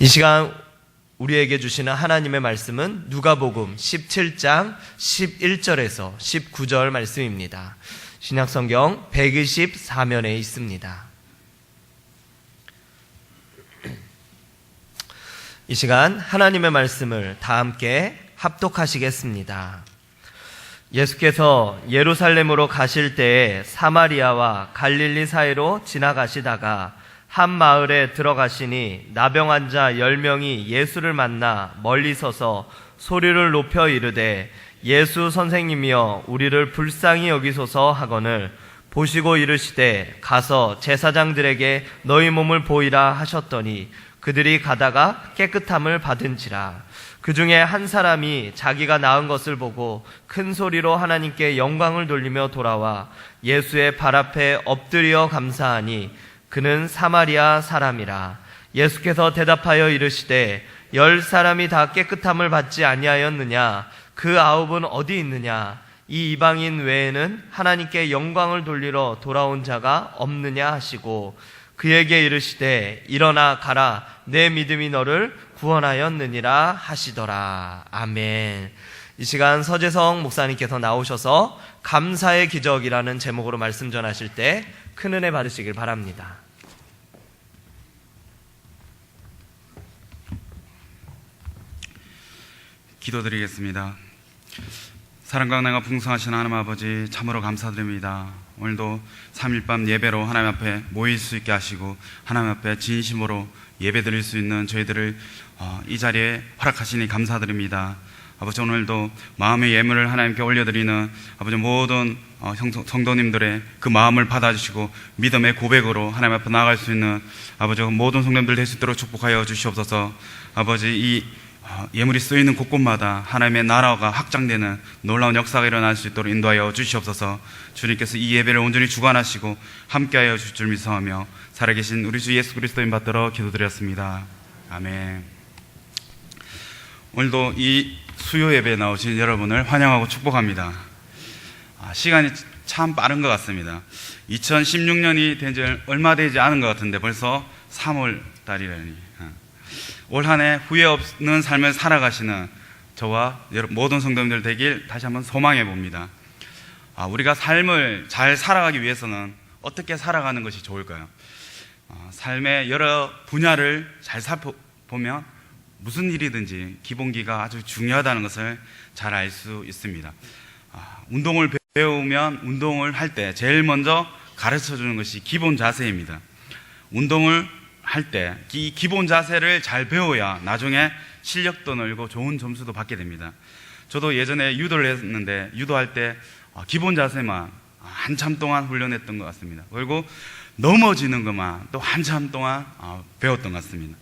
이 시간 우리에게 주시는 하나님의 말씀은 누가복음 17장 11절에서 19절 말씀입니다. 신약성경 124면에 있습니다. 이 시간 하나님의 말씀을 다 함께 합독하시겠습니다. 예수께서 예루살렘으로 가실 때에 사마리아와 갈릴리 사이로 지나가시다가 한 마을에 들어가시니 나병 환자 10명이 예수를 만나 멀리 서서 소리를 높여 이르되 예수 선생님이여 우리를 불쌍히 여기소서 하거늘 보시고 이르시되 가서 제사장들에게 너희 몸을 보이라 하셨더니 그들이 가다가 깨끗함을 받은지라. 그 중에 한 사람이 자기가 나은 것을 보고 큰 소리로 하나님께 영광을 돌리며 돌아와 예수의 발 앞에 엎드려 감사하니 그는 사마리아 사람이라. 예수께서 대답하여 이르시되 10사람이 다 깨끗함을 받지 아니하였느냐? 그 9은 어디 있느냐? 이 이방인 외에는 하나님께 영광을 돌리러 돌아온 자가 없느냐 하시고 그에게 이르시되 일어나 가라 내 믿음이 너를 구원하였느니라 하시더라. 아멘. 이 시간 서재성 목사님께서 나오셔서 감사의 기적이라는 제목으로 말씀 전하실 때 큰 은혜 받으시길 바랍니다. 기도드리겠습니다. 사랑과 은혜가 풍성하신 하나님 아버지 참으로 감사드립니다. 오늘도 3일밤 예배로 하나님 앞에 모일 수 있게 하시고 하나님 앞에 진심으로 예배 드릴 수 있는 저희들을 이 자리에 허락하시니 감사드립니다. 아버지 오늘도 마음의 예물을 하나님께 올려드리는 아버지 모든 성도님들의 그 마음을 받아주시고 믿음의 고백으로 하나님 앞에 나아갈 수 있는 아버지 모든 성도님들 될 수 있도록 축복하여 주시옵소서. 아버지 이 예물이 쓰이는 곳곳마다 하나님의 나라가 확장되는 놀라운 역사가 일어날 수 있도록 인도하여 주시옵소서. 주님께서 이 예배를 온전히 주관하시고 함께하여 주실 줄 믿사오며 살아계신 우리 주 예수 그리스도인 받들어 기도드렸습니다. 아멘. 오늘도 이 수요 예배에 나오신 여러분을 환영하고 축복합니다. 시간이 참 빠른 것 같습니다. 2016년이 된 지 얼마 되지 않은 것 같은데 벌써 3월 달이라니. 올 한 해 후회 없는 삶을 살아가시는 저와 모든 성도님들 되길 다시 한번 소망해 봅니다. 우리가 삶을 잘 살아가기 위해서는 어떻게 살아가는 것이 좋을까요? 삶의 여러 분야를 잘 살펴보면 무슨 일이든지 기본기가 아주 중요하다는 것을 잘 알 수 있습니다. 운동을 배우면 운동을 할 때 제일 먼저 가르쳐 주는 것이 기본 자세입니다. 운동을 할 때 이 기본 자세를 잘 배워야 나중에 실력도 늘고 좋은 점수도 받게 됩니다. 저도 예전에 유도를 했는데 유도할 때 기본 자세만 한참 동안 훈련했던 것 같습니다. 그리고 넘어지는 것만 또 한참 동안 배웠던 것 같습니다.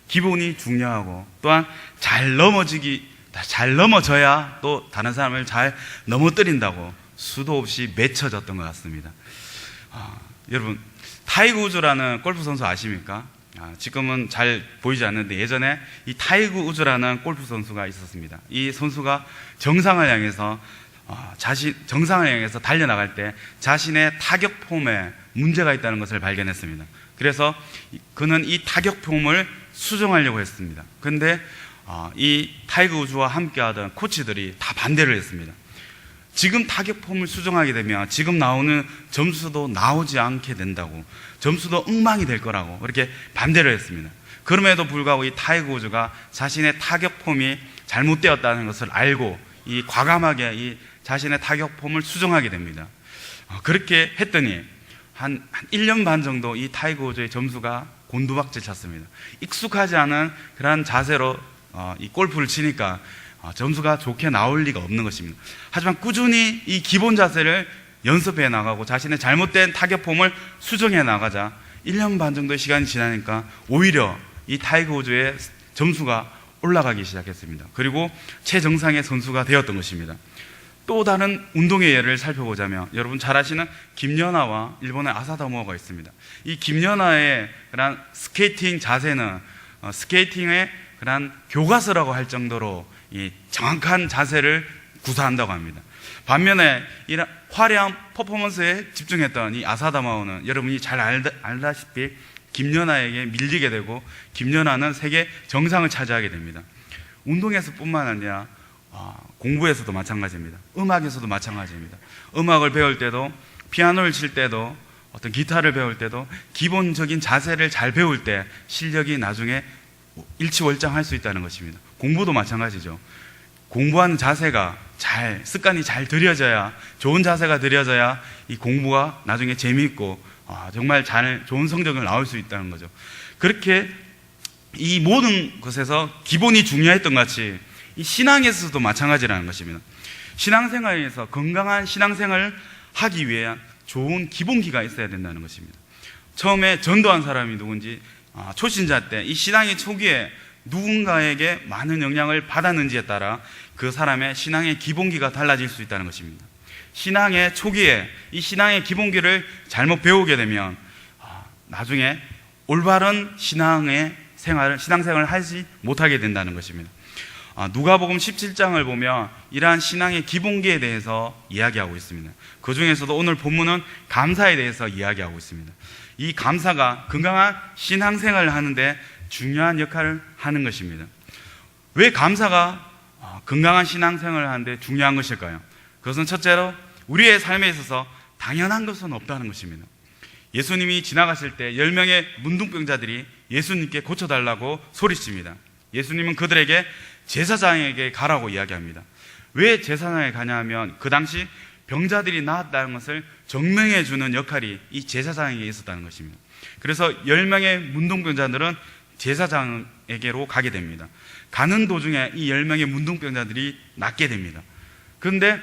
기본이 중요하고 또한 잘 넘어져야 또 다른 사람을 잘 넘어뜨린다고 수도 없이 맺혀졌던 것 같습니다. 여러분 타이거 우즈라는 골프 선수 아십니까? 지금은 잘 보이지 않는데 예전에 이 타이거 우즈라는 골프 선수가 있었습니다. 이 선수가 정상을 향해서 달려나갈 때 자신의 타격 폼에 문제가 있다는 것을 발견했습니다. 그래서 그는 이 타격 폼을 수정하려고 했습니다. 그런데 이 타이거 우즈와 함께하던 코치들이 다 반대를 했습니다. 지금 타격 폼을 수정하게 되면 지금 나오는 점수도 나오지 않게 된다고, 점수도 엉망이 될 거라고 그렇게 반대를 했습니다. 그럼에도 불구하고 이 타이거 우즈가 자신의 타격 폼이 잘못되었다는 것을 알고 이 과감하게 이 자신의 타격 폼을 수정하게 됩니다. 그렇게 했더니 한 1년 반 정도 이 타이거 우즈의 점수가 곤두박질 쳤습니다. 익숙하지 않은 그런 자세로 이 골프를 치니까 점수가 좋게 나올 리가 없는 것입니다. 하지만 꾸준히 이 기본 자세를 연습해 나가고 자신의 잘못된 타격 폼을 수정해 나가자 1년 반 정도의 시간이 지나니까 오히려 이 타이거 우즈의 점수가 올라가기 시작했습니다. 그리고 최정상의 선수가 되었던 것입니다. 또 다른 운동의 예를 살펴보자면 여러분 잘 아시는 김연아와 일본의 아사다모아가 있습니다. 이 김연아의 그런 스케이팅 자세는 스케이팅의 그런 교과서라고 할 정도로 이 정확한 자세를 구사한다고 합니다. 반면에 이런 화려한 퍼포먼스에 집중했던 이 아사다마오는 여러분이 잘 알다시피 김연아에게 밀리게 되고 김연아는 세계 정상을 차지하게 됩니다. 운동에서뿐만 아니라 공부에서도 마찬가지입니다. 음악에서도 마찬가지입니다. 음악을 배울 때도, 피아노를 칠 때도, 어떤 기타를 배울 때도 기본적인 자세를 잘 배울 때 실력이 나중에 일치월장할 수 있다는 것입니다. 공부도 마찬가지죠. 공부하는 자세가 습관이 잘 들여져야, 좋은 자세가 들여져야 이 공부가 나중에 재미있고 정말 좋은 성적을 나올 수 있다는 거죠. 그렇게 이 모든 것에서 기본이 중요했던 것 같이 이 신앙에서도 마찬가지라는 것입니다. 신앙생활에서 건강한 신앙생활을 하기 위해 좋은 기본기가 있어야 된다는 것입니다. 처음에 전도한 사람이 누군지, 초신자 때 이 신앙의 초기에 누군가에게 많은 영향을 받았는지에 따라 그 사람의 신앙의 기본기가 달라질 수 있다는 것입니다. 신앙의 초기에 이 신앙의 기본기를 잘못 배우게 되면 나중에 올바른 신앙생활을 하지 못하게 된다는 것입니다. 누가복음 17장을 보면 이러한 신앙의 기본기에 대해서 이야기하고 있습니다. 그 중에서도 오늘 본문은 감사에 대해서 이야기하고 있습니다. 이 감사가 건강한 신앙생활을 하는데 중요한 역할을 하는 것입니다. 왜 감사가 건강한 신앙생활을 하는데 중요한 것일까요? 그것은 첫째로 우리의 삶에 있어서 당연한 것은 없다는 것입니다. 예수님이 지나가실 때 10명의 문둥병자들이 예수님께 고쳐달라고 소리칩니다. 예수님은 그들에게 제사장에게 가라고 이야기합니다. 왜 제사장에 가냐 하면 그 당시 병자들이 나았다는 것을 증명해 주는 역할이 이 제사장에게 있었다는 것입니다. 그래서 10명의 문둥병자들은 제사장에게로 가게 됩니다. 가는 도중에 이 10명의 문둥병자들이 낫게 됩니다. 그런데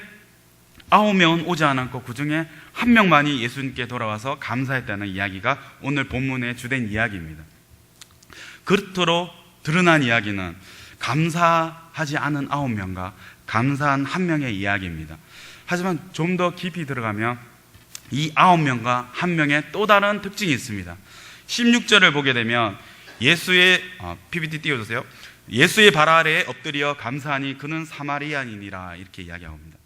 9명은 오지 않았고 그 중에 1명만이 예수님께 돌아와서 감사했다는 이야기가 오늘 본문의 주된 이야기입니다. 그토록 드러난 이야기는 감사하지 않은 9명과 감사한 1명의 이야기입니다. 하지만 좀 더 깊이 들어가면 이 9명과 1명의 또 다른 특징이 있습니다. 16절을 보게 되면 PPT 띄워주세요. 예수의 발 아래에 엎드려 감사하니 그는 사마리아인이라 이렇게 이야기합니다.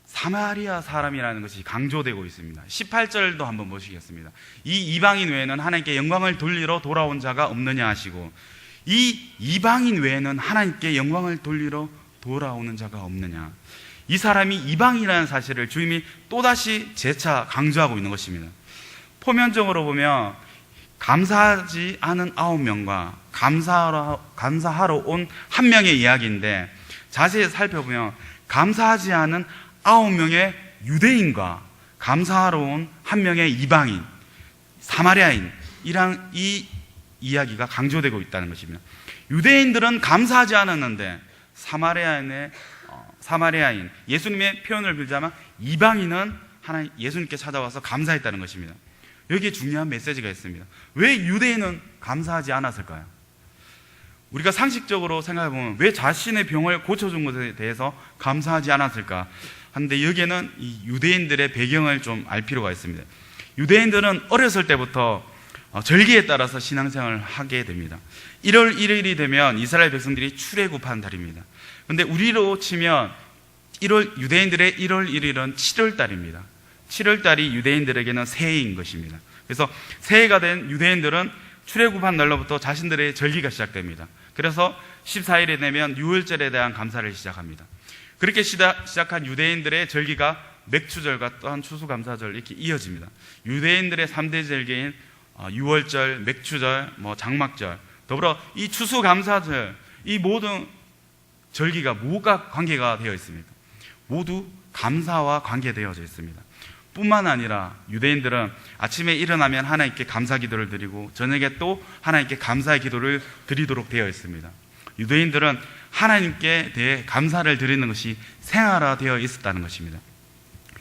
사마리아 사람이라는 것이 강조되고 있습니다. 18절도 한번 보시겠습니다. 이 이방인 외에는 하나님께 영광을 돌리러 돌아온 자가 없느냐 하시고, 이 이방인 외에는 하나님께 영광을 돌리러 돌아오는 자가 없느냐. 이 사람이 이방인이라는 사실을 주님이 또다시 재차 강조하고 있는 것입니다. 표면적으로 보면 감사하지 않은 9명과 감사하러 온 1명의 이야기인데, 자세히 살펴보면 감사하지 않은 9명의 유대인과 감사하러 온 1명의 이방인, 사마리아인, 이 이야기가 강조되고 있다는 것입니다. 유대인들은 감사하지 않았는데 사마리아인, 예수님의 표현을 빌자면 이방인은 예수님께 찾아와서 감사했다는 것입니다. 여기에 중요한 메시지가 있습니다. 왜 유대인은 감사하지 않았을까요? 우리가 상식적으로 생각해보면 왜 자신의 병을 고쳐준 것에 대해서 감사하지 않았을까 하는데, 여기에는 이 유대인들의 배경을 좀 알 필요가 있습니다. 유대인들은 어렸을 때부터 절기에 따라서 신앙생활을 하게 됩니다. 1월 1일이 되면 이스라엘 백성들이 출애굽하는 달입니다. 그런데 우리로 치면 유대인들의 1월 1일은 7월 달입니다. 7월 달이 유대인들에게는 새해인 것입니다. 그래서 새해가 된 유대인들은 출애굽한 날로부터 자신들의 절기가 시작됩니다. 그래서 14일이 되면 유월절에 대한 감사를 시작합니다. 그렇게 시작한 유대인들의 절기가 맥추절과 또한 추수감사절 이렇게 이어집니다. 유대인들의 3대 절기인 유월절, 맥추절, 장막절, 더불어 이 추수감사절, 이 모든 절기가 뭐가 관계가 되어 있습니까? 모두 감사와 관계되어져 있습니다. 뿐만 아니라 유대인들은 아침에 일어나면 하나님께 감사 기도를 드리고 저녁에 또 하나님께 감사의 기도를 드리도록 되어 있습니다. 유대인들은 하나님께 대해 감사를 드리는 것이 생활화되어 있었다는 것입니다.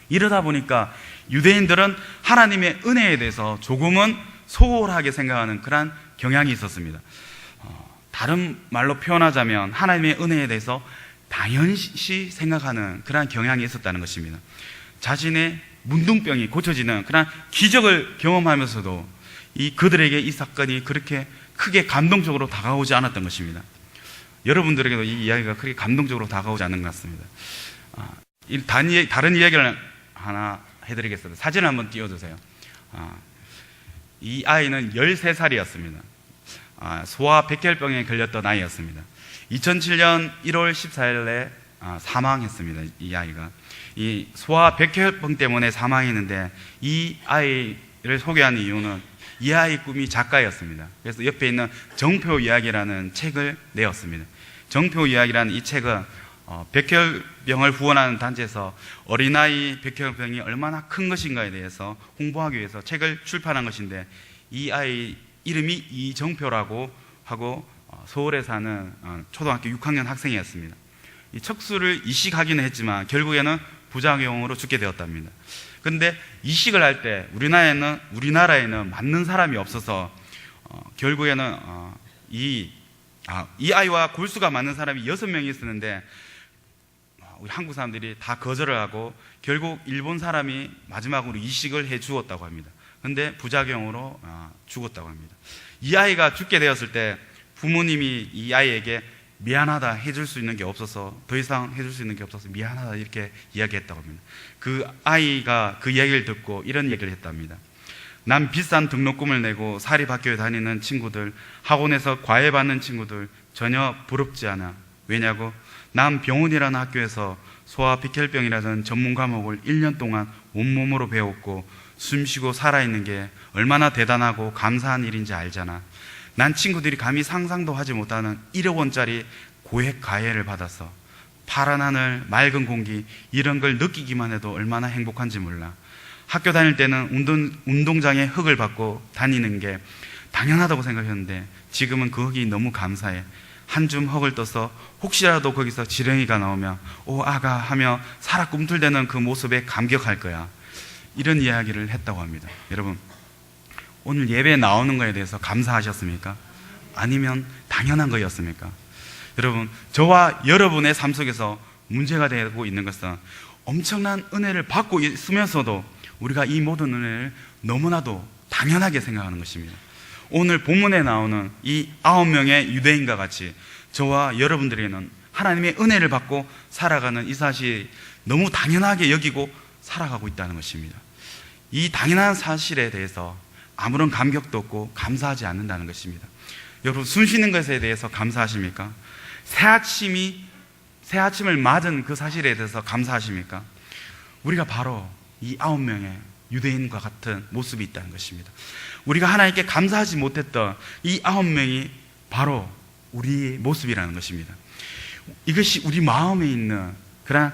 이러다 보니까 유대인들은 하나님의 은혜에 대해서 조금은 소홀하게 생각하는 그러한 경향이 있었습니다. 다른 말로 표현하자면 하나님의 은혜에 대해서 당연시 생각하는 그러한 경향이 있었다는 것입니다. 자신의 문둥병이 고쳐지는 그런 기적을 경험하면서도 그들에게 이 사건이 그렇게 크게 감동적으로 다가오지 않았던 것입니다. 여러분들에게도 이 이야기가 크게 감동적으로 다가오지 않는 것 같습니다. 다른 이야기를 하나 해드리겠습니다. 사진을 한번 띄워주세요. 이 아이는 13살이었습니다. 소아 백혈병에 걸렸던 아이였습니다. 2007년 1월 14일에 사망했습니다. 이 아이가 이 소아 백혈병 때문에 사망했는데, 이 아이를 소개한 이유는 이 아이 꿈이 작가였습니다. 그래서 옆에 있는 정표 이야기라는 책을 내었습니다. 정표 이야기라는 이 책은 백혈병을 후원하는 단체에서 어린아이 백혈병이 얼마나 큰 것인가에 대해서 홍보하기 위해서 책을 출판한 것인데, 이 아이 이름이 이정표라고 하고 서울에 사는 초등학교 6학년 학생이었습니다. 이 척수를 이식하기는 했지만 결국에는 부작용으로 죽게 되었답니다. 그런데 이식을 할 때 우리나라에는 맞는 사람이 없어서 결국에는 이 아이와 골수가 맞는 사람이 6명이 있었는데 우리 한국 사람들이 다 거절을 하고 결국 일본 사람이 마지막으로 이식을 해 주었다고 합니다. 그런데 부작용으로 죽었다고 합니다. 이 아이가 죽게 되었을 때 부모님이 이 아이에게 미안하다 해줄 수 있는 게 없어서, 더 이상 해줄 수 있는 게 없어서 미안하다 이렇게 이야기했다고 합니다. 그 아이가 그 이야기를 듣고 이런 얘기를 했답니다. 난 비싼 등록금을 내고 사립학교에 다니는 친구들, 학원에서 과외 받는 친구들 전혀 부럽지 않아. 왜냐고? 난 병원이라는 학교에서 소아 백혈병이라는 전문 과목을 1년 동안 온몸으로 배웠고 숨쉬고 살아있는 게 얼마나 대단하고 감사한 일인지 알잖아. 난 친구들이 감히 상상도 하지 못하는 1억 원짜리 고액 과외를 받았어. 파란 하늘, 맑은 공기, 이런 걸 느끼기만 해도 얼마나 행복한지 몰라. 학교 다닐 때는 운동장에 흙을 밟고 다니는 게 당연하다고 생각했는데 지금은 그 흙이 너무 감사해. 한 줌 흙을 떠서 혹시라도 거기서 지렁이가 나오면 오 아가 하며 살아 꿈틀대는 그 모습에 감격할 거야. 이런 이야기를 했다고 합니다. 여러분, 오늘 예배에 나오는 거에 대해서 감사하셨습니까? 아니면 당연한 거였습니까? 여러분, 저와 여러분의 삶 속에서 문제가 되고 있는 것은 엄청난 은혜를 받고 있으면서도 우리가 이 모든 은혜를 너무나도 당연하게 생각하는 것입니다. 오늘 본문에 나오는 이 9명의 유대인과 같이 저와 여러분들에게는 하나님의 은혜를 받고 살아가는 이 사실이 너무 당연하게 여기고 살아가고 있다는 것입니다. 이 당연한 사실에 대해서 아무런 감격도 없고 감사하지 않는다는 것입니다. 여러분, 숨 쉬는 것에 대해서 감사하십니까? 새 아침을 맞은 그 사실에 대해서 감사하십니까? 우리가 바로 이 9명의 유대인과 같은 모습이 있다는 것입니다. 우리가 하나님께 감사하지 못했던 이 9명이 바로 우리의 모습이라는 것입니다. 이것이 우리 마음에 있는 그런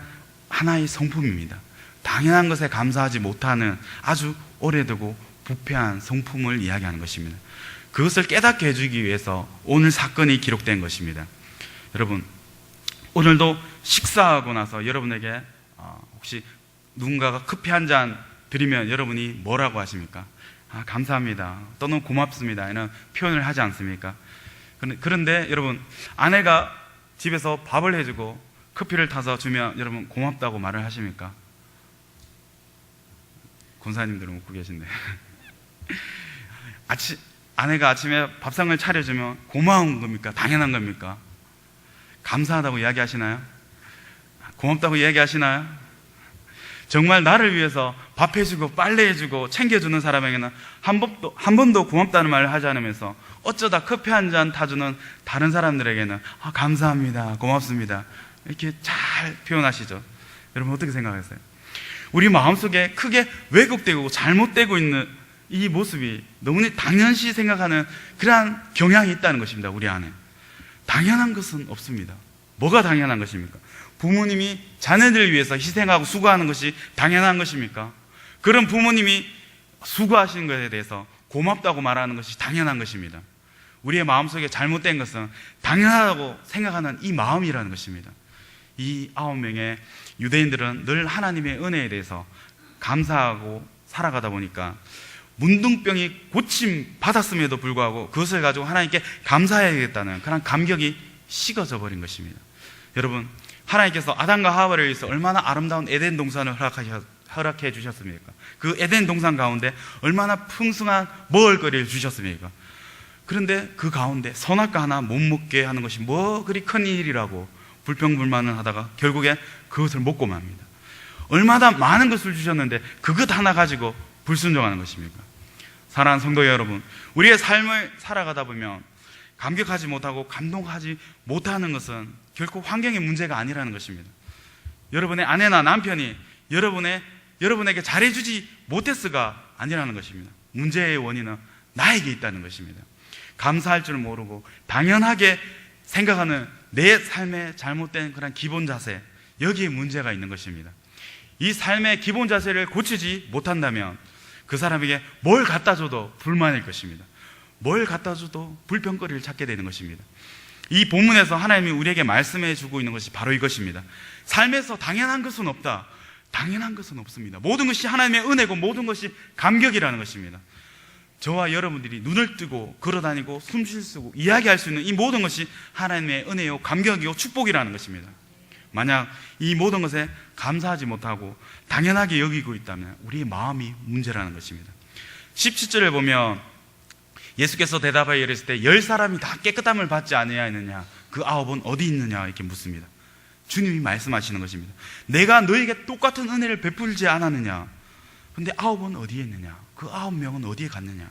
하나의 성품입니다. 당연한 것에 감사하지 못하는 아주 오래되고 부패한 성품을 이야기하는 것입니다. 그것을 깨닫게 해주기 위해서 오늘 사건이 기록된 것입니다. 여러분, 오늘도 식사하고 나서 여러분에게 혹시 누군가가 커피 한 잔 드리면 여러분이 뭐라고 하십니까? 감사합니다, 또는 고맙습니다 이런 표현을 하지 않습니까? 그런데 여러분, 아내가 집에서 밥을 해주고 커피를 타서 주면 여러분 고맙다고 말을 하십니까? 권사님들은 웃고 계신데 아내가 아침에 밥상을 차려주면 고마운 겁니까? 당연한 겁니까? 감사하다고 이야기하시나요? 고맙다고 이야기하시나요? 정말 나를 위해서 밥 해주고 빨래 해주고 챙겨주는 사람에게는 한 번도 고맙다는 말을 하지 않으면서 어쩌다 커피 한 잔 타주는 다른 사람들에게는 감사합니다, 고맙습니다 이렇게 잘 표현하시죠. 여러분, 어떻게 생각하세요? 우리 마음속에 크게 왜곡되고 잘못되고 있는 이 모습이 너무나 당연시 생각하는 그러한 경향이 있다는 것입니다. 우리 안에 당연한 것은 없습니다. 뭐가 당연한 것입니까? 부모님이 자녀들을 위해서 희생하고 수고하는 것이 당연한 것입니까? 그런 부모님이 수고하시는 것에 대해서 고맙다고 말하는 것이 당연한 것입니다. 우리의 마음속에 잘못된 것은 당연하다고 생각하는 이 마음이라는 것입니다. 이 9명의 유대인들은 늘 하나님의 은혜에 대해서 감사하고 살아가다 보니까 문둥병이 고침 받았음에도 불구하고 그것을 가지고 하나님께 감사해야겠다는 그런 감격이 식어져 버린 것입니다. 여러분, 하나님께서 아담과 하와를 위해서 얼마나 아름다운 에덴 동산을 허락해 주셨습니까? 그 에덴 동산 가운데 얼마나 풍성한 먹을거리를 주셨습니까? 그런데 그 가운데 선악과 하나 못 먹게 하는 것이 뭐 그리 큰 일이라고 불평불만을 하다가 결국에 그것을 먹고 맙니다. 얼마나 많은 것을 주셨는데 그것 하나 가지고 불순종하는 것입니까? 사랑하는 성도 여러분, 우리의 삶을 살아가다 보면 감격하지 못하고 감동하지 못하는 것은 결코 환경의 문제가 아니라는 것입니다. 여러분의 아내나 남편이 여러분에게 잘해주지 못했어가 아니라는 것입니다. 문제의 원인은 나에게 있다는 것입니다. 감사할 줄 모르고 당연하게 생각하는 내 삶의 잘못된 그런 기본 자세, 여기에 문제가 있는 것입니다. 이 삶의 기본 자세를 고치지 못한다면 그 사람에게 뭘 갖다 줘도 불만일 것입니다. 뭘 갖다 줘도 불평거리를 찾게 되는 것입니다. 이 본문에서 하나님이 우리에게 말씀해 주고 있는 것이 바로 이것입니다. 삶에서 당연한 것은 없다. 당연한 것은 없습니다. 모든 것이 하나님의 은혜고 모든 것이 감격이라는 것입니다. 저와 여러분들이 눈을 뜨고 걸어다니고 숨 쉴 수 있고 이야기할 수 있는 이 모든 것이 하나님의 은혜요 감격이요 축복이라는 것입니다. 만약 이 모든 것에 감사하지 못하고 당연하게 여기고 있다면 우리의 마음이 문제라는 것입니다. 17절을 보면 예수께서 대답하여 이르실 때 10사람이 다 깨끗함을 받지 아니하였느냐 그 9은 어디 있느냐 이렇게 묻습니다. 주님이 말씀하시는 것입니다. 내가 너에게 똑같은 은혜를 베풀지 않았느냐, 근데 9은 어디에 있느냐, 그 9명은 어디에 갔느냐.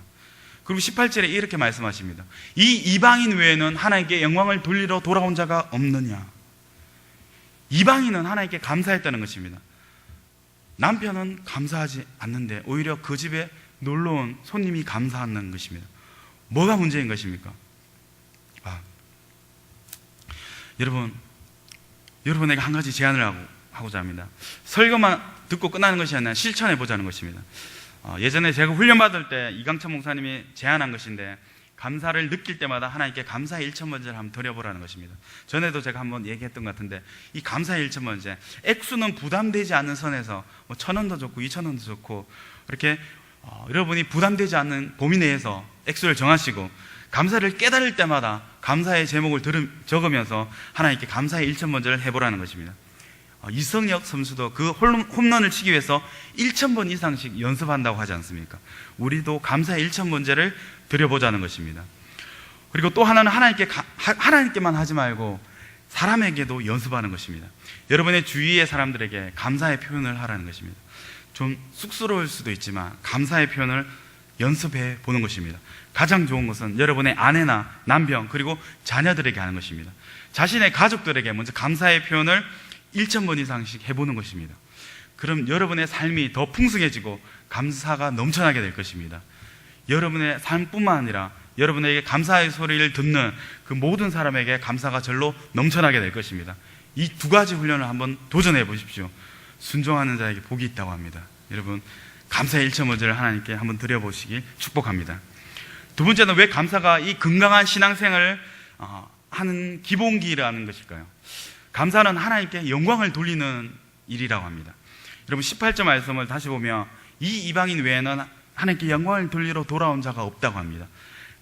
그리고 18절에 이렇게 말씀하십니다. 이 이방인 외에는 하나님께 영광을 돌리러 돌아온 자가 없느냐. 이방인은 하나님께 감사했다는 것입니다. 남편은 감사하지 않는데 오히려 그 집에 놀러온 손님이 감사하는 것입니다. 뭐가 문제인 것입니까? 여러분에게 한 가지 제안을 하고자 합니다. 설교만 듣고 끝나는 것이 아니라 실천해 보자는 것입니다. 예전에 제가 훈련받을 때 이강천 목사님이 제안한 것인데 감사를 느낄 때마다 하나님께 감사의 1,000번제를 한번 드려보라는 것입니다. 전에도 제가 한번 얘기했던 것 같은데 이 감사의 1,000번제, 액수는 부담되지 않는 선에서 1,000원도 좋고 2,000원도 좋고 이렇게 여러분이 부담되지 않는 범위 내에서 액수를 정하시고 감사를 깨달을 때마다 감사의 제목을 적으면서 하나님께 감사의 1,000번제를 해보라는 것입니다. 이성혁 선수도 그 홈런을 치기 위해서 1,000번 이상씩 연습한다고 하지 않습니까? 우리도 감사의 1,000번제를 드려보자는 것입니다. 그리고 또 하나는 하나님께만 하지 말고 사람에게도 연습하는 것입니다. 여러분의 주위의 사람들에게 감사의 표현을 하라는 것입니다. 좀 쑥스러울 수도 있지만 감사의 표현을 연습해 보는 것입니다. 가장 좋은 것은 여러분의 아내나 남편 그리고 자녀들에게 하는 것입니다. 자신의 가족들에게 먼저 감사의 표현을 1,000번 이상씩 해보는 것입니다. 그럼 여러분의 삶이 더 풍성해지고 감사가 넘쳐나게 될 것입니다. 여러분의 삶뿐만 아니라 여러분에게 감사의 소리를 듣는 그 모든 사람에게 감사가 절로 넘쳐나게 될 것입니다. 이 두 가지 훈련을 한번 도전해 보십시오. 순종하는 자에게 복이 있다고 합니다. 여러분, 감사의 1,000번제를 하나님께 한번 드려보시기 축복합니다. 두 번째는 왜 감사가 이 건강한 신앙생활을 하는 기본기라는 것일까요? 감사는 하나님께 영광을 돌리는 일이라고 합니다. 여러분 18절 말씀을 다시 보면 이 이방인 외에는 하나님께 영광을 돌리러 돌아온 자가 없다고 합니다.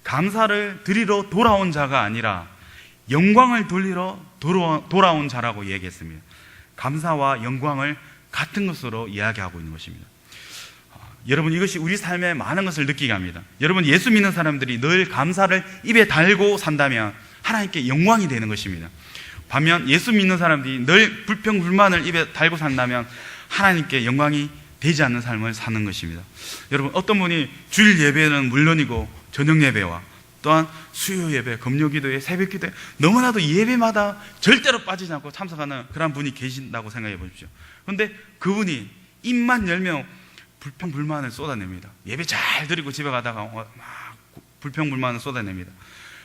감사를 드리러 돌아온 자가 아니라 영광을 돌리러 돌아온 자라고 얘기했습니다. 감사와 영광을 같은 것으로 이야기하고 있는 것입니다. 여러분 이것이 우리 삶에 많은 것을 느끼게 합니다. 여러분 예수 믿는 사람들이 늘 감사를 입에 달고 산다면 하나님께 영광이 되는 것입니다. 반면 예수 믿는 사람들이 늘 불평불만을 입에 달고 산다면 하나님께 영광이 되지 않는 삶을 사는 것입니다. 여러분 어떤 분이 주일 예배는 물론이고 저녁 예배와 또한 수요 예배, 금요 기도회, 새벽 기도회 너무나도 예배마다 절대로 빠지지 않고 참석하는 그런 분이 계신다고 생각해 보십시오. 그런데 그분이 입만 열면 불평불만을 쏟아냅니다. 예배 잘 드리고 집에 가다가 막 불평불만을 쏟아냅니다.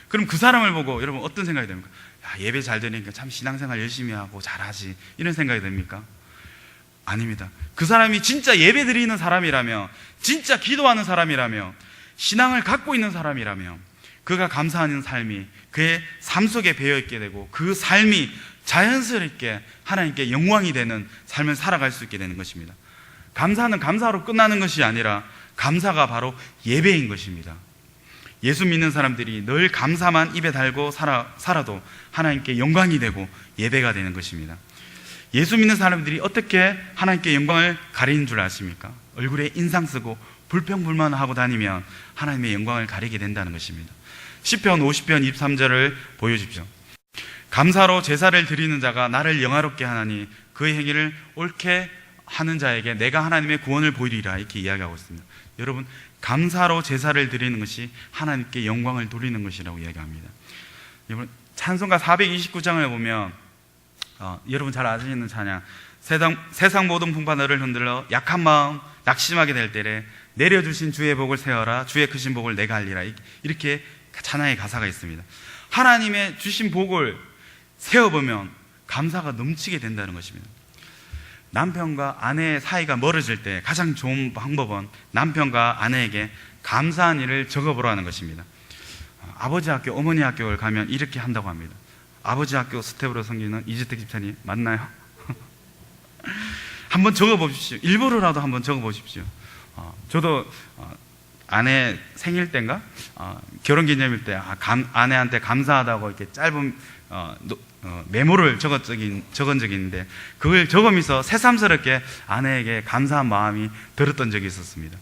그럼 그 사람을 보고 여러분 어떤 생각이 됩니까? 야, 예배 잘 드리니까 참 신앙생활 열심히 하고 잘하지 이런 생각이 됩니까? 아닙니다. 그 사람이 진짜 예배 드리는 사람이라면, 진짜 기도하는 사람이라면, 신앙을 갖고 있는 사람이라면 그가 감사하는 삶이 그의 삶 속에 배어있게 되고 그 삶이 자연스럽게 하나님께 영광이 되는 삶을 살아갈 수 있게 되는 것입니다. 감사는 감사로 끝나는 것이 아니라 감사가 바로 예배인 것입니다. 예수 믿는 사람들이 늘 감사만 입에 달고 살아도 하나님께 영광이 되고 예배가 되는 것입니다. 예수 믿는 사람들이 어떻게 하나님께 영광을 가리는 줄 아십니까? 얼굴에 인상 쓰고 불평불만하고 다니면 하나님의 영광을 가리게 된다는 것입니다. 시편 50편 23절을 보여주십시오. 감사로 제사를 드리는 자가 나를 영화롭게 하나니 그의 행위를 옳게 하는 자에게 내가 하나님의 구원을 보이리라 이렇게 이야기하고 있습니다. 여러분, 감사로 제사를 드리는 것이 하나님께 영광을 돌리는 것이라고 이야기합니다. 여러분, 찬송가 429장을 보면 여러분 잘 아시는 찬양, 세상 모든 풍파들을 흔들러 약한 마음 낙심하게 될 때에 내려주신 주의 복을 세어라, 주의 크신 복을 내가 알리라, 이렇게 찬양의 가사가 있습니다. 하나님의 주신 복을 세어보면 감사가 넘치게 된다는 것입니다. 남편과 아내의 사이가 멀어질 때 가장 좋은 방법은 남편과 아내에게 감사한 일을 적어보라는 것입니다. 아버지 학교, 어머니 학교를 가면 이렇게 한다고 합니다. 아버지 학교 스텝으로 섬기는 이주택 집사님 맞나요? 한번 적어보십시오. 일부러라도 한번 적어보십시오. 저도 아내 생일 때인가 결혼기념일 때 아내한테 감사하다고 이렇게 짧은 메모를 적은 적이 있는데, 그걸 적으면서 새삼스럽게 아내에게 감사한 마음이 들었던 적이 있었습니다.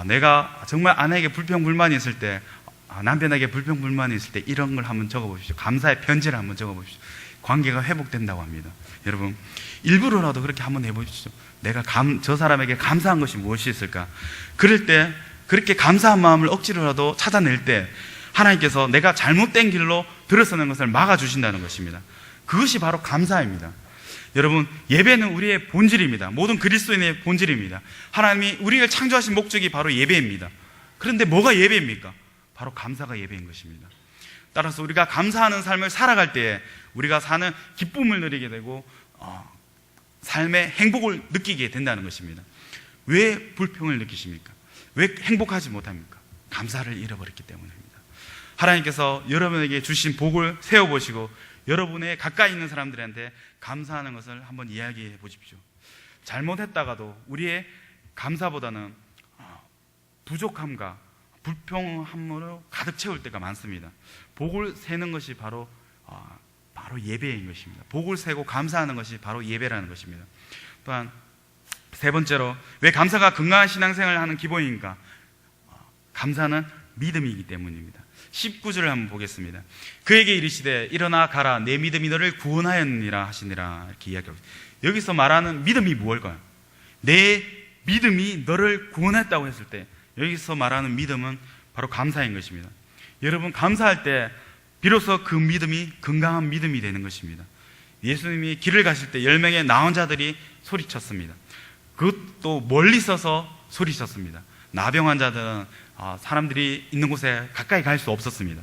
내가 정말 아내에게 불평불만이 있을 때, 남편에게 불평불만이 있을 때 이런 걸 한번 적어보십시오. 감사의 편지를 한번 적어보십시오. 관계가 회복된다고 합니다. 여러분, 일부러라도 그렇게 한번 해보십시오. 내가 저 사람에게 감사한 것이 무엇이 있을까? 그럴 때 그렇게 감사한 마음을 억지로라도 찾아낼 때 하나님께서 내가 잘못된 길로 들어서는 것을 막아주신다는 것입니다. 그것이 바로 감사입니다. 여러분, 예배는 우리의 본질입니다. 모든 그리스도인의 본질입니다. 하나님이 우리를 창조하신 목적이 바로 예배입니다. 그런데 뭐가 예배입니까? 바로 감사가 예배인 것입니다. 따라서 우리가 감사하는 삶을 살아갈 때에 우리가 사는 기쁨을 누리게 되고 삶의 행복을 느끼게 된다는 것입니다. 왜 불평을 느끼십니까? 왜 행복하지 못합니까? 감사를 잃어버렸기 때문입니다. 하나님께서 여러분에게 주신 복을 세워보시고 여러분의 가까이 있는 사람들한테 감사하는 것을 한번 이야기해 보십시오. 잘못했다가도 우리의 감사보다는 부족함과 불평함으로 가득 채울 때가 많습니다. 복을 세는 것이 바로 예배인 것입니다. 복을 세고 감사하는 것이 바로 예배라는 것입니다. 또한 세 번째로, 왜 감사가 건강한 신앙생활을 하는 기본인가? 감사는 믿음이기 때문입니다. 19절을 한번 보겠습니다. 그에게 이르시되 일어나 가라, 내 믿음이 너를 구원하였느니라 하시니라, 이렇게 이야기합니다. 여기서 말하는 믿음이 무엇일까요? 내 믿음이 너를 구원했다고 했을 때 여기서 말하는 믿음은 바로 감사인 것입니다. 여러분, 감사할 때 비로소 그 믿음이 건강한 믿음이 되는 것입니다. 예수님이 길을 가실 때 10명의 나온 자들이 소리쳤습니다. 그것도 멀리 서서 소리쳤습니다. 나병 환자들은 사람들이 있는 곳에 가까이 갈 수 없었습니다.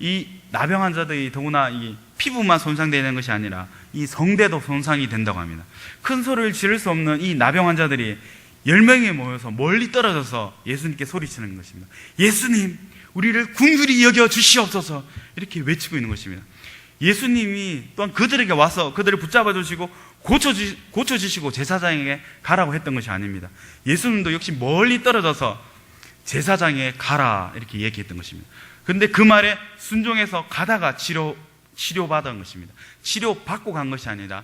이 나병 환자들이 더구나 이 피부만 손상되는 것이 아니라 이 성대도 손상이 된다고 합니다. 큰 소리를 지를 수 없는 이 나병 환자들이 10명이 모여서 멀리 떨어져서 예수님께 소리치는 것입니다. 예수님, 우리를 긍휼히 여겨 주시옵소서, 이렇게 외치고 있는 것입니다. 예수님이 또한 그들에게 와서 그들을 붙잡아 주시고 고쳐주시고 제사장에게 가라고 했던 것이 아닙니다. 예수님도 역시 멀리 떨어져서 제사장에게 가라, 이렇게 얘기했던 것입니다. 그런데 그 말에 순종해서 가다가 치료받은 것입니다. 치료받고 간 것이 아니라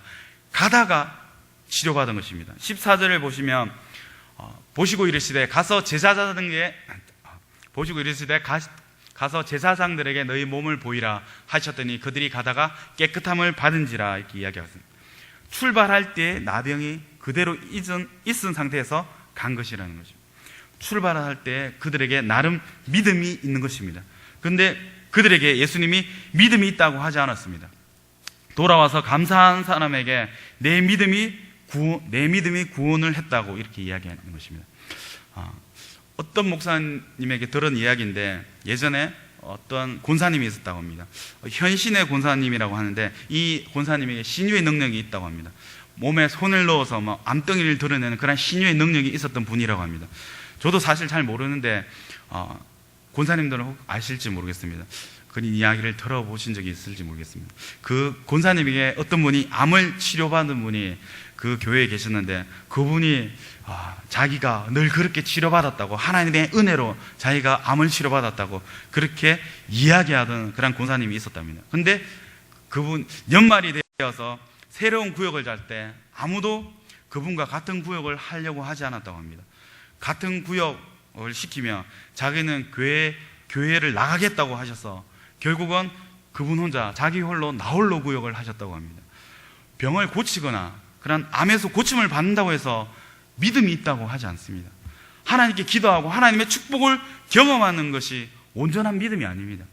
가다가 치료받은 것입니다. 14절을 보시면 보시고 이르시되 가서 제사장들에게 너희 몸을 보이라 하셨더니 그들이 가다가 깨끗함을 받은지라, 이렇게 이야기하셨습니다. 출발할 때 나병이 그대로 있은 상태에서 간 것이라는 것입니다. 출발할 때 그들에게 나름 믿음이 있는 것입니다. 그런데 그들에게 예수님이 믿음이 있다고 하지 않았습니다. 돌아와서 감사한 사람에게 내 믿음이 구원을 했다고 이렇게 이야기하는 것입니다. 어떤 목사님에게 들은 이야기인데, 예전에 어떤 권사님이 있었다고 합니다. 현신의 권사님이라고 하는데 이 권사님에게 신유의 능력이 있다고 합니다. 몸에 손을 넣어서 암덩이를 드러내는 그런 신유의 능력이 있었던 분이라고 합니다. 저도 사실 잘 모르는데 권사님들은 혹 아실지 모르겠습니다. 그런 이야기를 들어보신 적이 있을지 모르겠습니다. 그 권사님에게 어떤 분이 암을 치료받은 분이 그 교회에 계셨는데, 그분이 자기가 늘 그렇게 치료받았다고, 하나님의 은혜로 자기가 암을 치료받았다고 그렇게 이야기하던 그런 권사님이 있었답니다. 근데 그분 연말이 되어서 새로운 구역을 잘 때 아무도 그분과 같은 구역을 하려고 하지 않았다고 합니다. 같은 구역을 시키면 자기는 교회를 나가겠다고 하셔서 결국은 그분 혼자 자기 홀로 나홀로 구역을 하셨다고 합니다. 병을 고치거나 그런 암에서 고침을 받는다고 해서 믿음이 있다고 하지 않습니다. 하나님께 기도하고 하나님의 축복을 경험하는 것이 온전한 믿음이 아닙니다.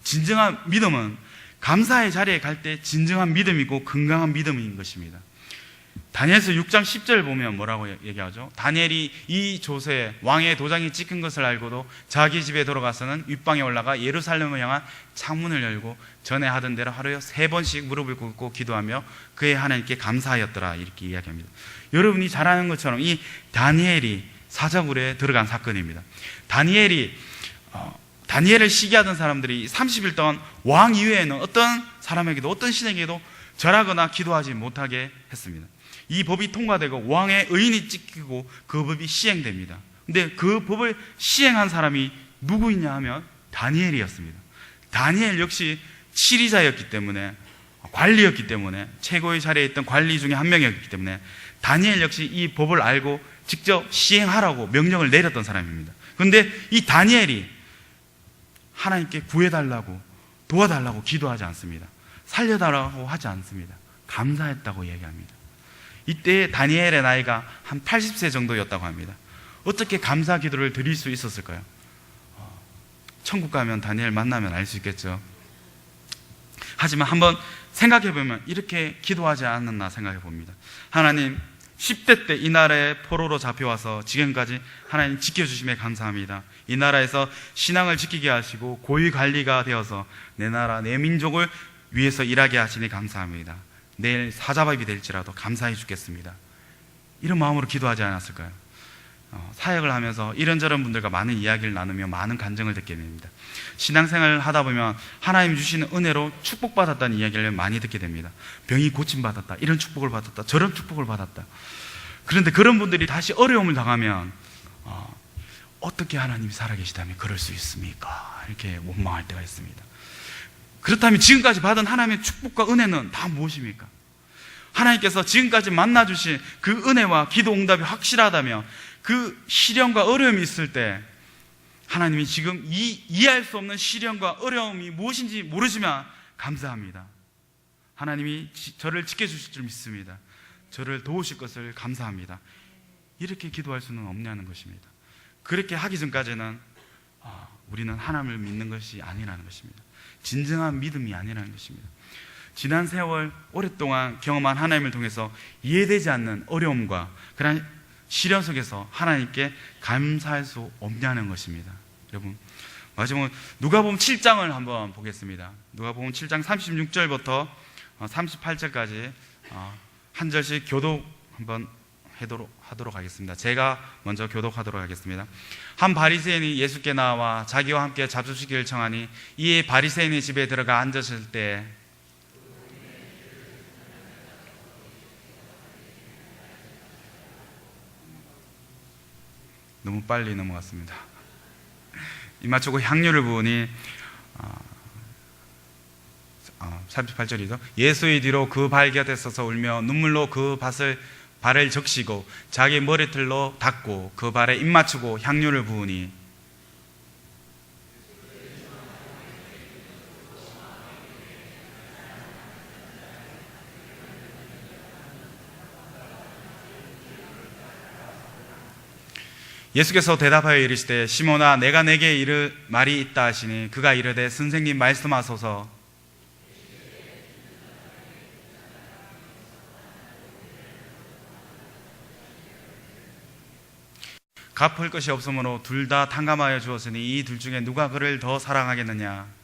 진정한 믿음은 감사의 자리에 갈 때 진정한 믿음이고 건강한 믿음인 것입니다. 다니엘서 6장 10절 보면 뭐라고 얘기하죠? 다니엘이 이 조세 왕의 도장이 찍힌 것을 알고도 자기 집에 돌아가서는 윗방에 올라가 예루살렘을 향한 창문을 열고 전에 하던 대로 하루에 3번씩 무릎을 꿇고 기도하며 그의 하나님께 감사하였더라, 이렇게 이야기합니다. 여러분이 잘 아는 것처럼 이 다니엘이 사자굴에 들어간 사건입니다. 다니엘을 시기하던 사람들이 30일 동안 왕 이외에는 어떤 사람에게도 어떤 신에게도 절하거나 기도하지 못하게 했습니다. 이 법이 통과되고 왕의 의인이 찍히고 그 법이 시행됩니다. 근데 그 법을 시행한 사람이 누구이냐 하면 다니엘이었습니다. 다니엘 역시 치리자였기 때문에, 관리였기 때문에, 최고의 자리에 있던 관리 중에 한 명이었기 때문에 다니엘 역시 이 법을 알고 직접 시행하라고 명령을 내렸던 사람입니다. 그런데 이 다니엘이 하나님께 구해달라고, 도와달라고 기도하지 않습니다. 살려달라고 하지 않습니다. 감사했다고 얘기합니다. 이때 다니엘의 나이가 한 80세 정도였다고 합니다. 어떻게 감사 기도를 드릴 수 있었을까요? 천국 가면 다니엘 만나면 알 수 있겠죠. 하지만 한번 생각해보면 이렇게 기도하지 않았나 생각해 봅니다. 하나님, 10대 때 이 나라에 포로로 잡혀와서 지금까지 하나님 지켜주심에 감사합니다. 이 나라에서 신앙을 지키게 하시고 고위 관리가 되어서 내 나라, 내 민족을 위해서 일하게 하시니 감사합니다. 내일 사자밥이 될지라도 감사해 주겠습니다. 이런 마음으로 기도하지 않았을까요? 사역을 하면서 이런저런 분들과 많은 이야기를 나누며 많은 간증을 듣게 됩니다. 신앙생활을 하다 보면 하나님 주시는 은혜로 축복받았다는 이야기를 많이 듣게 됩니다. 병이 고침받았다, 이런 축복을 받았다, 저런 축복을 받았다. 그런데 그런 분들이 다시 어려움을 당하면 어떻게 하나님이 살아계시다면 그럴 수 있습니까? 이렇게 원망할 때가 있습니다. 그렇다면 지금까지 받은 하나님의 축복과 은혜는 다 무엇입니까? 하나님께서 지금까지 만나주신 그 은혜와 기도 응답이 확실하다면 그 시련과 어려움이 있을 때 하나님이 지금 이해할 수 없는 시련과 어려움이 무엇인지 모르지만 감사합니다. 하나님이 저를 지켜주실 줄 믿습니다. 저를 도우실 것을 감사합니다. 이렇게 기도할 수는 없냐는 것입니다. 그렇게 하기 전까지는 우리는 하나님을 믿는 것이 아니라는 것입니다. 진정한 믿음이 아니라는 것입니다. 지난 세월 오랫동안 경험한 하나님을 통해서 이해되지 않는 어려움과 그런 시련 속에서 하나님께 감사할 수 없냐는 것입니다. 여러분, 마지막으로 누가복음 7장을 한번 보겠습니다. 누가복음 7장 36절부터 38절까지 한 절씩 교독 한번 하도록 하겠습니다. 제가 먼저 교독하도록 하겠습니다. 한 바리새인이 예수께 나와 자기와 함께 잡수시기를 청하니 이에 바리새인의 집에 들어가 앉았을 때 너무 빨리 넘어갔습니다. 입맞추고 향유를 부으니 38절이죠. 예수의 뒤로 그 발 곁에 서서 울며 눈물로 그 발을 적시고 자기 머리털로 닦고 그 발에 입맞추고 향유를 부으니 예수께서 대답하여 이르시되 시몬아, 내가 내게 이를 말이 있다 하시니 그가 이르되 선생님 말씀하소서. 갚을 것이 없으므로 둘 다 탕감하여 주었으니 이 둘 중에 누가 그를 더 사랑하겠느냐?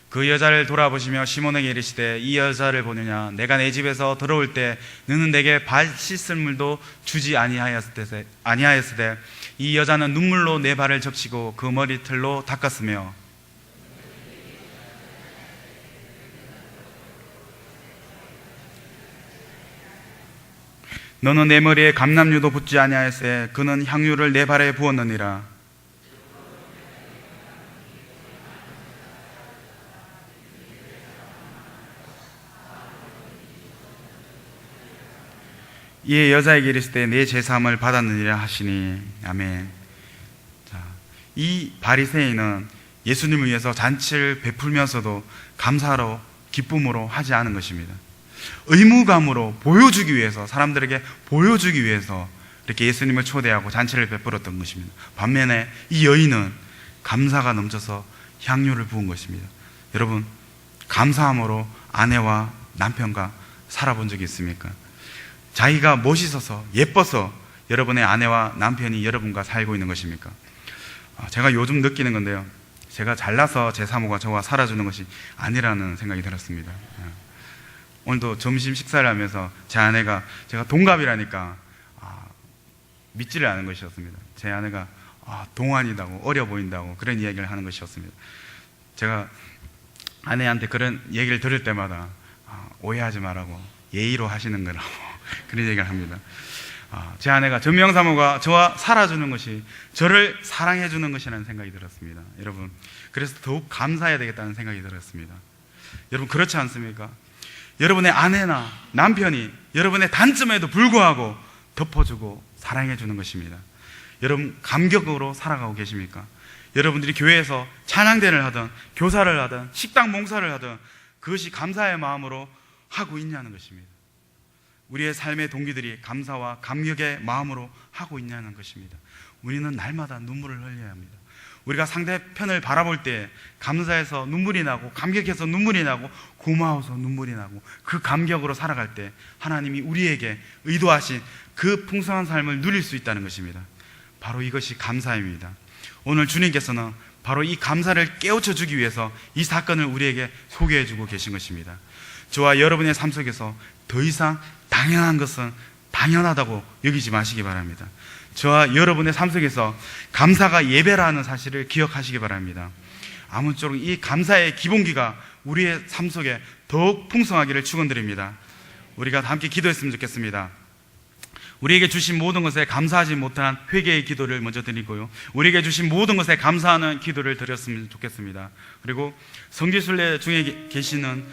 그 여자를 돌아보시며 시몬에게 이르시되 이 여자를 보느냐? 내가 내 집에서 들어올 때 너는 내게 발 씻을 물도 주지 아니하였으되 이 여자는 눈물로 내 발을 적시고 그 머리털로 닦았으며 너는 내 머리에 감람류도 붓지 아니하였으되 그는 향유를 내 발에 부었느니라. 이에 여자에게 이르시되 내 제사함을 받았느니라 하시니. 아멘. 자, 이 바리새인은 예수님을 위해서 잔치를 베풀면서도 감사로 기쁨으로 하지 않은 것입니다. 의무감으로 보여주기 위해서, 사람들에게 보여주기 위해서 이렇게 예수님을 초대하고 잔치를 베풀었던 것입니다. 반면에 이 여인은 감사가 넘쳐서 향유를 부은 것입니다. 여러분, 감사함으로 아내와 남편과 살아본 적이 있습니까? 자기가 멋있어서 예뻐서 여러분의 아내와 남편이 여러분과 살고 있는 것입니까? 제가 요즘 느끼는 건데요, 제가 잘나서 제 사모가 저와 살아주는 것이 아니라는 생각이 들었습니다. 오늘도 점심 식사를 하면서 제 아내가, 제가 동갑이라니까 믿지를 않은 것이었습니다. 제 아내가 동안이다고, 어려 보인다고 그런 이야기를 하는 것이었습니다. 제가 아내한테 그런 얘기를 들을 때마다 오해하지 말라고, 예의로 하시는 거라고 그런 얘기를 합니다. 제 아내가, 전명사모가 저와 살아주는 것이 저를 사랑해 주는 것이라는 생각이 들었습니다. 여러분, 그래서 더욱 감사해야 되겠다는 생각이 들었습니다. 여러분, 그렇지 않습니까? 여러분의 아내나 남편이 여러분의 단점에도 불구하고 덮어주고 사랑해 주는 것입니다. 여러분, 감격으로 살아가고 계십니까? 여러분들이 교회에서 찬양대를 하든 교사를 하든 식당 봉사를 하든 그것이 감사의 마음으로 하고 있냐는 것입니다. 우리의 삶의 동기들이 감사와 감격의 마음으로 하고 있냐는 것입니다. 우리는 날마다 눈물을 흘려야 합니다. 우리가 상대편을 바라볼 때 감사해서 눈물이 나고, 감격해서 눈물이 나고, 고마워서 눈물이 나고, 그 감격으로 살아갈 때 하나님이 우리에게 의도하신 그 풍성한 삶을 누릴 수 있다는 것입니다. 바로 이것이 감사입니다. 오늘 주님께서는 바로 이 감사를 깨우쳐 주기 위해서 이 사건을 우리에게 소개해 주고 계신 것입니다. 저와 여러분의 삶 속에서 더 이상 당연한 것은 당연하다고 여기지 마시기 바랍니다. 저와 여러분의 삶 속에서 감사가 예배라는 사실을 기억하시기 바랍니다. 아무쪼록 이 감사의 기본기가 우리의 삶 속에 더욱 풍성하기를 축원드립니다. 우리가 함께 기도했으면 좋겠습니다. 우리에게 주신 모든 것에 감사하지 못한 회개의 기도를 먼저 드리고요, 우리에게 주신 모든 것에 감사하는 기도를 드렸으면 좋겠습니다. 그리고 성지순례 중에 계시는,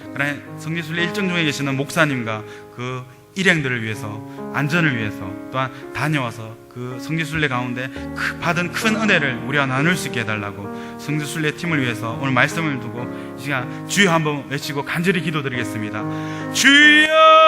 성지순례 일정 중에 계시는 목사님과 그 일행들을 위해서, 안전을 위해서, 또한 다녀와서 그 성지순례 가운데 받은 큰 은혜를 우리가 나눌 수 있게 해달라고 성지순례 팀을 위해서 오늘 말씀을 두고 이 시간 주여 한번 외치고 간절히 기도드리겠습니다. 주여!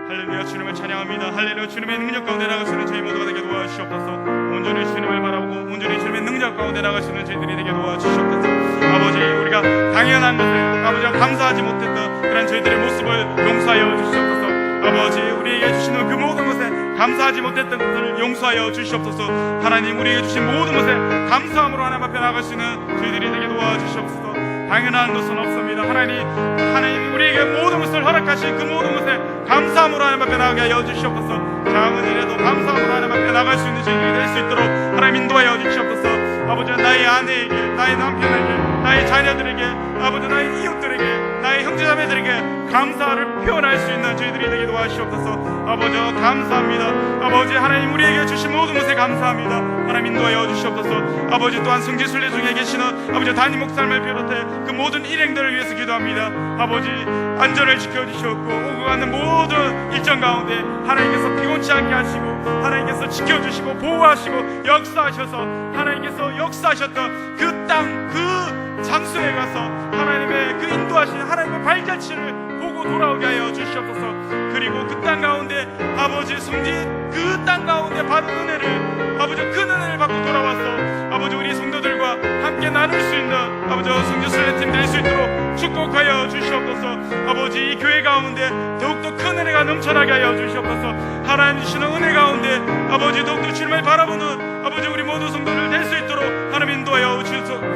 할렐루야, 주님을 찬양합니다. 할렐루야, 주님의 능력 가운데 나가시는 저희 모두가 되게 도와주시옵소서. 온전히 주님을 바라보고 온전히 주님의 능력 가운데 나가시는 저희들이 되게 도와주시옵소서. 아버지, 우리가 당연한 것을, 아버지가 감사하지 못했던 그런 저희들의 모습을 용서하여 주시옵소서. 아버지, 우리에게 주시는 그 모든 것에 감사하지 못했던 것을 용서하여 주시옵소서. 하나님, 우리에게 주신 모든 것에 감사함으로 하나님 앞에 나갈 수 있는 저희들이 되게 도와주시옵소서. 당연한 것은 없습니다. 하나님 우리에게 모든 것을 허락하신 그 모든 것에 감사함으로 하나님 앞에 나가게 하여 주시옵소서. 작은 일에도 감사함으로 하나님 앞에 나갈 수 있는 저희들이 될 수 있도록 하나님 인도하여 주시옵소서. 아버지, 나의 아내에게, 나의 남편에게, 나의 자녀들에게, 아버지, 나의 이웃들에게, 나의 형제자매들에게 감사를 표현할 수 있는 저희들이 되게 도와주시옵소서. 아버지, 감사합니다. 아버지, 하나님 우리에게 주신 모든 것에 감사합니다. 하나님 인도하여 주시옵소서. 아버지, 또한 성지순례 중에 계시는 아버지 담임 목사님을 비롯해 그 모든 일행들을 위해서 기도합니다. 아버지, 안전을 지켜주시옵고 오고 가는 모든 일정 가운데 하나님께서 피곤치 않게 하시고, 하나님께서 지켜주시고 보호하시고 역사하셔서 하나님께서 역사하셨던 그 땅, 그 장소에 가서 하나님의 그 인도하신 하나님의 발자취를 보고 돌아오게 하여 주시옵소서. 그리고 그 땅 가운데 아버지 그 땅 가운데 받은 은혜를, 아버지 그 은혜를 받고 돌아와서 아버지 우리 성도들과 함께 나눌 수 있는 아버지 성지순례팀 될 수 있도록 축복하여 주시옵소서. 아버지, 이 교회 가운데 더욱더 큰 은혜가 넘쳐나게 하여 주시옵소서. 하나님 주시는 은혜 가운데 아버지 더욱더 주님을 바라보는 아버지 우리 모두 성도들 될 수 있도록 하나님 인도하여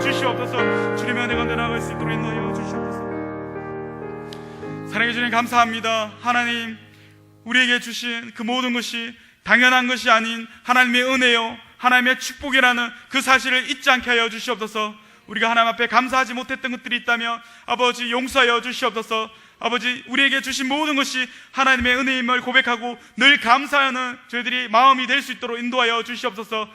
주시옵소서. 주님의 은혜 가운데 나아갈 수 있도록 인도하여 주시옵소서. 사랑해 주님, 감사합니다. 하나님, 우리에게 주신 그 모든 것이 당연한 것이 아닌 하나님의 은혜요, 하나님의 축복이라는 그 사실을 잊지 않게 하여 주시옵소서. 우리가 하나님 앞에 감사하지 못했던 것들이 있다면 아버지 용서하여 주시옵소서. 아버지, 우리에게 주신 모든 것이 하나님의 은혜임을 고백하고 늘 감사하는 저희들이 마음이 될 수 있도록 인도하여 주시옵소서.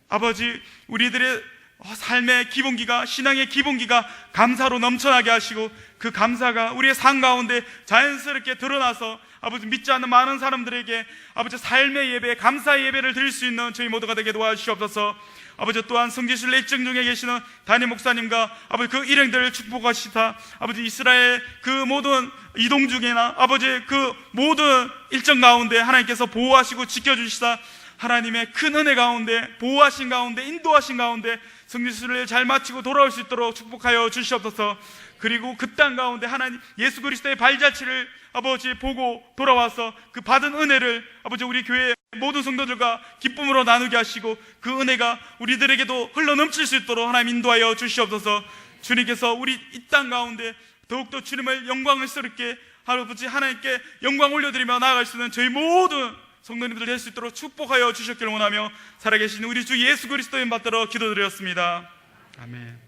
아버지, 우리들의 삶의 기본기가, 신앙의 기본기가 감사로 넘쳐나게 하시고, 그 감사가 우리의 삶 가운데 자연스럽게 드러나서 아버지 믿지 않는 많은 사람들에게 아버지 삶의 예배, 감사의 예배를 드릴 수 있는 저희 모두가 되게 도와주시옵소서. 아버지 또한 성지순례 일정 중에 계시는 담임 목사님과 아버지 그 일행들을 축복하시다 아버지 이스라엘 그 모든 이동 중에나 아버지 그 모든 일정 가운데 하나님께서 보호하시고 지켜주시다 하나님의 큰 은혜 가운데 보호하신 가운데 인도하신 가운데 성지순례를 잘 마치고 돌아올 수 있도록 축복하여 주시옵소서. 그리고 그 땅 가운데 하나님 예수 그리스도의 발자취를 아버지 보고 돌아와서 그 받은 은혜를 아버지 우리 교회 모든 성도들과 기쁨으로 나누게 하시고 그 은혜가 우리들에게도 흘러넘칠 수 있도록 하나님 인도하여 주시옵소서. 주님께서 우리 이 땅 가운데 더욱더 주님을 영광스럽게 아버지 하나님께 영광 올려드리며 나아갈 수 있는 저희 모든 성도님들 될 수 있도록 축복하여 주셨기를 원하며 살아계신 우리 주 예수 그리스도의 받들어 기도드렸습니다. 아멘.